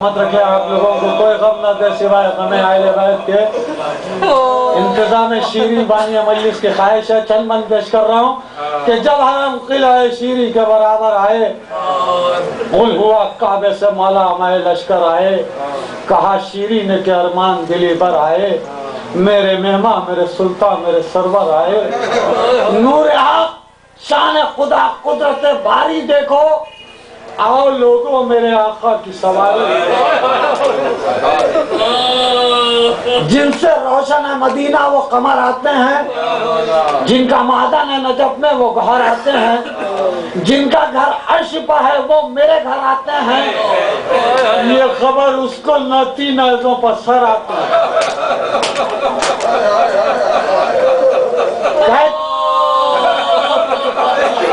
मत रखे आप लोगों को कोई गम न दे सिवाय गमे आइले बैत के। इंतजाम शीरी बानी मजलिस की ख्वाहिश है। चंद मन पेश कर रहा हूँ कि जब हम किला शीरी के बराबर आए, गुल हुआ काबे से मौला हमारे लश्कर आए। कहा शीरी ने के अरमान दिली पर आए, मेरे मेहमा मेरे सुल्तान मेरे सरवर आए। नूर आँख शान खुदा कुदरत बारी देखो, आओ लोगों मेरे आका की सवारी। जिनसे रोशन है मदीना वो कमर आते हैं, जिनका मादन है नजफ में वो गौहर आते हैं, जिनका घर अर्श पर है वो मेरे घर आते हैं। ये खबर उसको नती नजों पर सर आते हैं।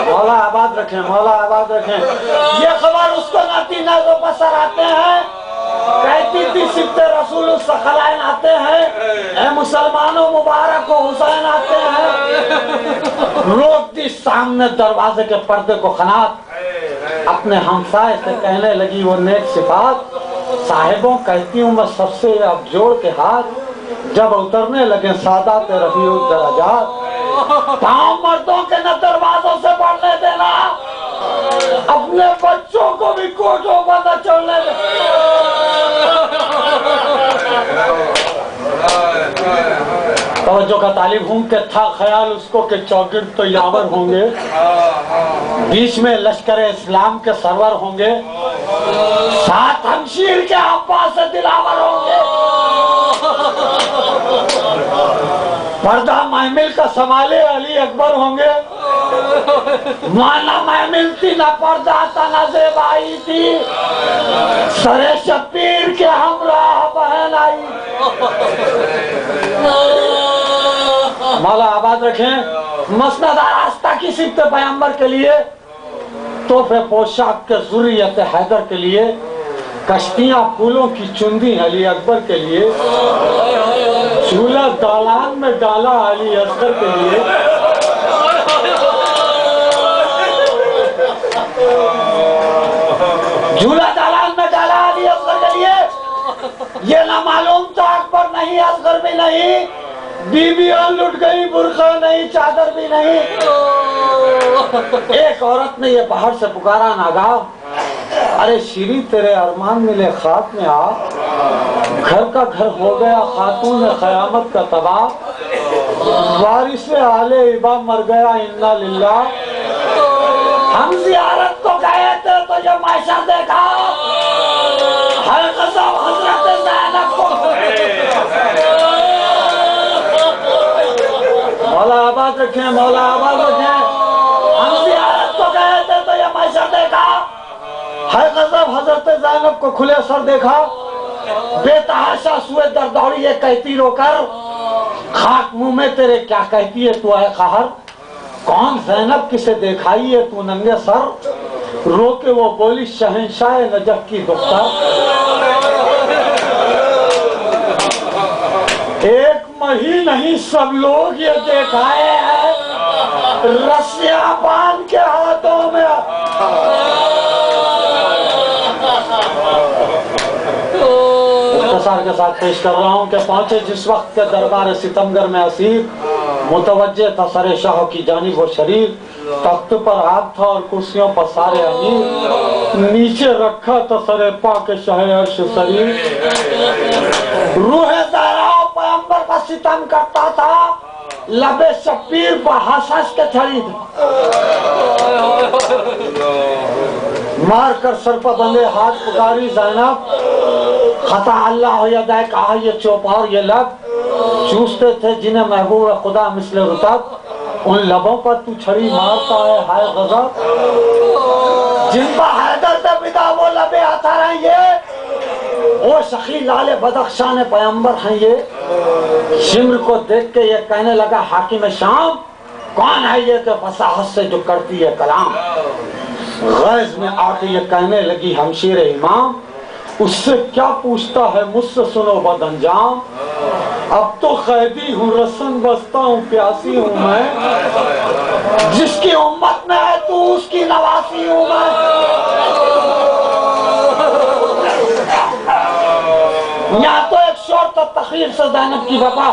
मौला आबाद रखें, मौला आबाद रखें। ये खबर उसको नाती नाजों पर सर आते हैं। कहती थी सिफ्ते रसूल सखलाइन आते हैं, ऐ मुसलमानों मुबारक हो हुसैन आते हैं। रोकती सामने दरवाजे के पर्दे को खनात, अपने हमसाए से कहने लगी वो नेक सिफात। साहिबों कहती हूँ मैं सबसे अब जोड़ के हाथ, जब उतरने लगे सादात रफीउल दरजात। पाँव मर्दों के न दरवाजों से बढ़ने देना, अपने बच्चों को भी कोठों पर न चढ़ने देना। तवज्जो का तालिब हूँ कि था ख्याल उसको कि चौगिर्द तो यावर होंगे, बीच में लश्कर इस्लाम के सरवर होंगे, साथ हमशीर के अब्बास से दिलावर होंगे। पर्दा महमिल का संभाले अली अकबर होंगे, माना महमिल थी न पर्दा तना ज़ेबाई थी, सरे शबीर के हमराह बहन आई। मौला आबाद रखें। मसनद आस्था की सिफ्त पैगंबर के लिए, तोहफे पोशाक के ज़ुर्रियत हैदर के लिए, कश्तियां फूलों की चुंदी अली अकबर के लिए, झूला दालान में डाला अली असगर के लिए। झूला दालान में डाला अली असगर के लिए। ये ना मालूम था अकबर नहीं असगर भी नहीं, बीबियां लुट गई बुरखा नहीं चादर भी नहीं। एक औरत ने ये बाहर से पुकारा नागा, अरे शीरी तेरे अरमान मिले खाक में आ। घर का घर हो गया खातून क़यामत का तबाह, वारिस आले इबा मर गया इन्ना लिल्लाह। हम ज़ियारत को गए थे तो ये माशा देखा, हर क़सम हज़रत ज़ैनब को। मौला आबाद रखें, मौला आबाद रखें। हम ज़ियारत को गए थे तो ये माशा देखा, हर ग़ज़ब हज़रत ज़ैनब को खुले सर देखा। बेतहाशा सुए दरदौड़ी ये कहती रोकर, खाक मुंह में तेरे क्या कहती है तू है कहर। कौन ज़ैनब किसे देखाई है तू नंगे सर, रो के वो बोली शहंशाह नजफ की दुख्तर। एक मही नहीं सब लोग ये देखाए हैं, रस्सियां बांध के हाथों में। के साथ पेश कर रहा हूँ कि पहुंचे जिस वक्त के दरबार सितमगर में असीर, मुतवज्जे था सरे शाह की जानिब वो शरीर। तख्त पर आग था और कुर्सियों पर सारे अमीर, नीचे रखा था सरे पाक शाह अर्श शरीर। रूह ज़हरा पैगंबर का सितम करता था, लबे शबीर पर हंस के छड़ी मार कर सर पर बंधे हाथ पुकारी ज़ैनब, खता अल्लाह या दाए कहा ये चौपार ये लब, चूसते थे जिन्हें महबूब खुदा मिसले रुतब। उन लबों पर तू छड़ी मारता है हाय गज़ब, जिन पर हैदर पे विदा वो लबे आता रहे ये, ओ शखी लाले बदख्शान पैगंबर हैं ये। शिम्र को देख के ये कहने लगा हाकिम शाम, कौन है ये कि फसाहत से जो करती है कलाम। गैज़ में आके ये कहने लगी हमशीर इमाम, उससे क्या पूछता है मुझसे सुनो बद अंजाम। अब तो कैदी हूँ रसन बसता हूँ प्यासी हूँ मैं, जिसकी उम्मत में है तू उसकी नवासी हूँ मैं। यहाँ तो एक शोर था तखीर से ज़ैनब की वफा,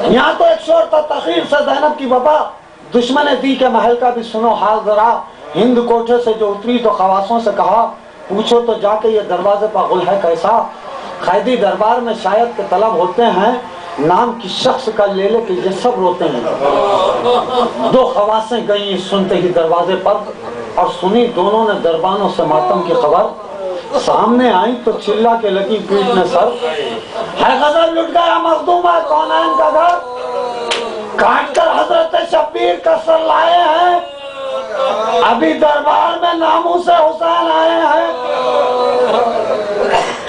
यहाँ तो एक शोर था तखीर से ज़ैनब की वफा। दुश्मन दी के महल का भी सुनो हाल जरा। हिंद कोठे से जो उतरी तो खवासों से कहा, पूछो तो जाके ये दरवाजे पर गुल है कैसा। कैदी दरबार में शायद के तलब होते हैं, नाम की शख्स का ले ले के ये सब रोते हैं। दो खवासें गई सुनते ही दरवाजे पर, और सुनी दोनों ने दरबानों से मातम की खबर। सामने आई तो चिल्ला के लगी पीटने सर, है गजब लुट गया मखदूमा कौनैन का घर, काट कर हजरत शब्बीर का सर लाए हैं, अभी दरबार में नामू से हुसैन आए हैं।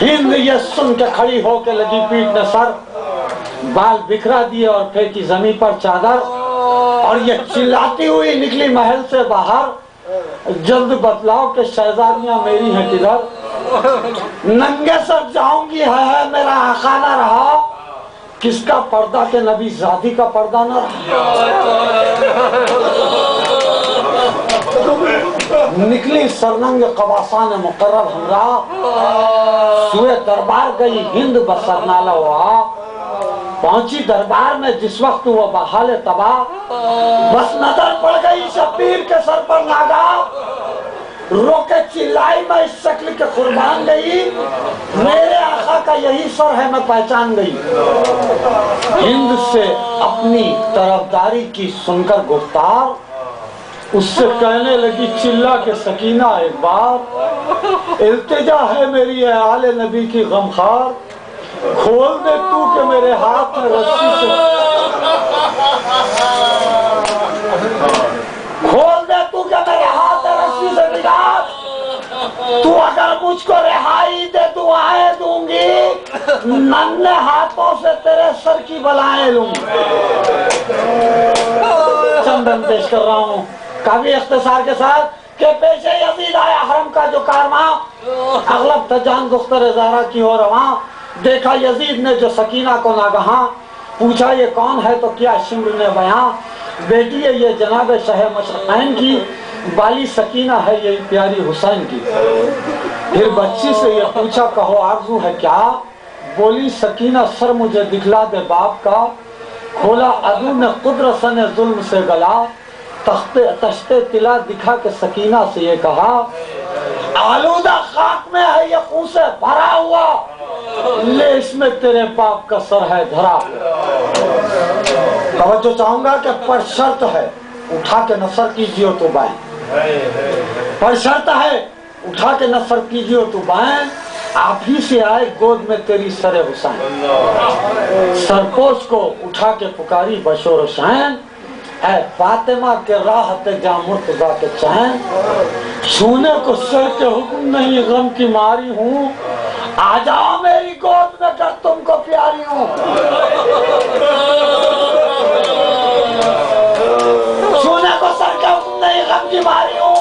हिंद ये सुन के खड़ी होके लगी पीटने सर, बाल बिखरा दिए और फेंकी जमीन पर चादर, और ये चिल्लाती हुई निकली महल से बाहर, जल्द बतलाओ कि शहजादियां मेरी हैं किधर। नंगे सर जाऊंगी है मेरा आका न रहा, किसका पर्दा के नबी जादी का पर्दा न रहा। निकली सरनंग कवासान मुकर्रब हमरा, सुए दरबार गई हिंद बसरनाला हुआ। पहुंची दरबार में जिस वक्त वो बहाले तबाह, बस नजर पड़ गई शब्बीर के सर पर नागा, रोके चिल्लाई मैं इस शक्ल के कुर्बान गई, मेरे आका का यही सर है मैं पहचान गई। हिंद से अपनी तरफदारी की सुनकर गुफ्तार, उससे कहने लगी चिल्ला के सकीना एक बार, इल्तिजा है मेरी आले नबी की गमखार, खोल दे तू के मेरे हाथ में रस्सी से, खोल दे तू के मेरे हाथ में रस्सी से निकाल, तू अगर मुझको रिहाई दे दुआएं दूंगी, नन्हे हाथों से तेरे सर की बलाएं लूंगी। चंदन पेश कर रहा हूँ काफी इख्तिसार के साथ के पेशे यजीद आया हरम का जो कारवा, अगलब तजान दुख्तर ज़हरा की हो रवा। देखा यजीद ने जो सकीना को नागहा, पूछा ये कौन है तो क्या शिम्र ने बयां, बेटी है ये जनाब शह मशरक़ैन की, बाली सकीना है ये प्यारी हुसैन की। फिर बच्ची से ये पूछा कहो आरज़ू है क्या, बोली सकीना सर मुझे दिखला दे बाप का, खोला अदू ने कुदरत ने जुल्म से गला, तश्ते तिला दिखा के सकीना से ये कहा, आलूदा खाक में है ये खून से भरा हुआ, ले इसमें तेरे बाप का सर है धरा। तवज्जो चाहूंगा कि पर शर्त है उठा के नसर कीजिए तो बाएं, पर शर्त है उठा के नसर कीजिए तो बाएं, आप ही से आए गोद में तेरी सरे हुसैन, सरपोश को उठा के पुकारी बशोर हुसैन, है फातिमा के राहत जा मुर्तजा के चैन, छूने को सर के हुक्म नहीं गम की मारी हूँ, आ जाओ मेरी गोद में कर तुमको प्यारी हूँ। छूने को सर के हुक्म नहीं गम की मारी हूँ,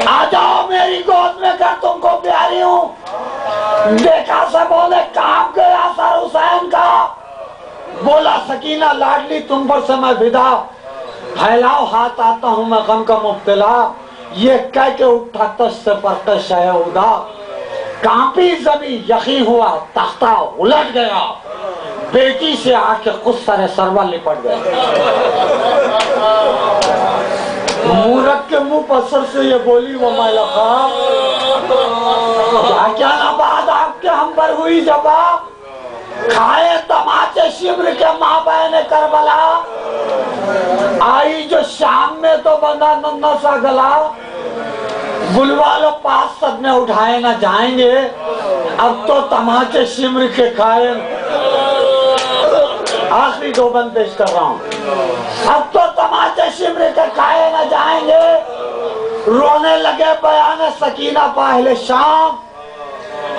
आ जाओ मेरी गोद में कर तुमको प्यारी हूँ। देखा से बोले काम गया सर हुसैन का, बोला सकीना लाडली तुम पर से मैं विदा, फैलाओ हाथ आता हूँ मैं गम का मुब्तला, ये कह के उठा तश से परकश शह उदा, कांपी जमी यकी हुआ तख्ता उलट गया, बेटी से आके गुस्सा ने सरवा लिपट गया। मूरख के मुंह पर सर से ये बोली वो मलका, क्या ना बात आपके हम पर हुई जवाब, खाए तमाचे शिब्र के माँ बहने करबला, आई जो शाम में तो बंदा नन्ना सा गला, बुलवालो पास सदमे उठाए ना जाएंगे, अब तो तमाचे शिब्र के खाए। आखिरी दो बंद पेश कर रहा हूँ, अब तो तमाचे शिब्र के खाए ना जाएंगे, रोने लगे बयान सकीना पाहिले शाम,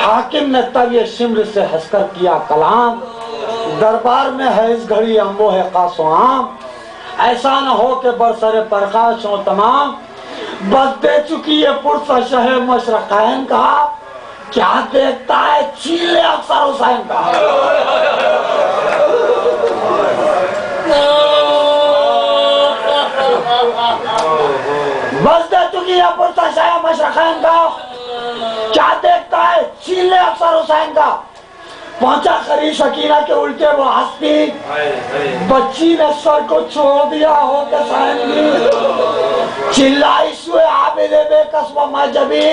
हाकिम ने तब ये शिम्र से हंसकर किया कलाम, दरबार में है इस घड़ी अम्बो है कासो आम, ऐसा न हो कि बरसरे प्रकाश हो तमाम, बस दे चुकी है पुरसा शह मशरक़ैन का, क्या देखता है छीन ले अफसर हुसैन का। बस दे चुकी है पुरसा शह मशरक़ैन का, क्या देखता है छीन ले अफसर हुसैन का। पहुंचा खरी सकीना के उल्टे वो हंसती, बच्ची ने सर को छोड़ दिया हो चिल्लाई सुए आबिदे बेकस व मजबी,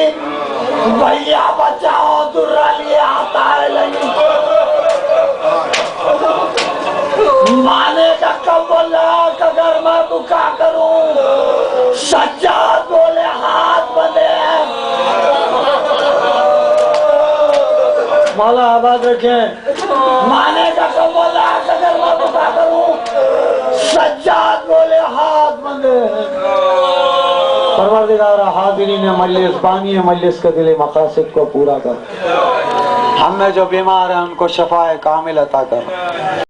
भैया बचाओ दुर्रा लिए आता है लगी। माने का कब बोला अगर मैं तो क्या करूं, सज्जाद बोले हाथ बंधे। मौला आबाद रखे। माने का कब बोला अगर मैं तो क्या करूं, सज्जाद बोले हाथ बंधे। परवरदिगार हाज़िरीन मजलिस, बानी मजलिस के दिल मकासद को पूरा कर। हम में जो बीमार हैं उनको शफाए कामिल अता कर।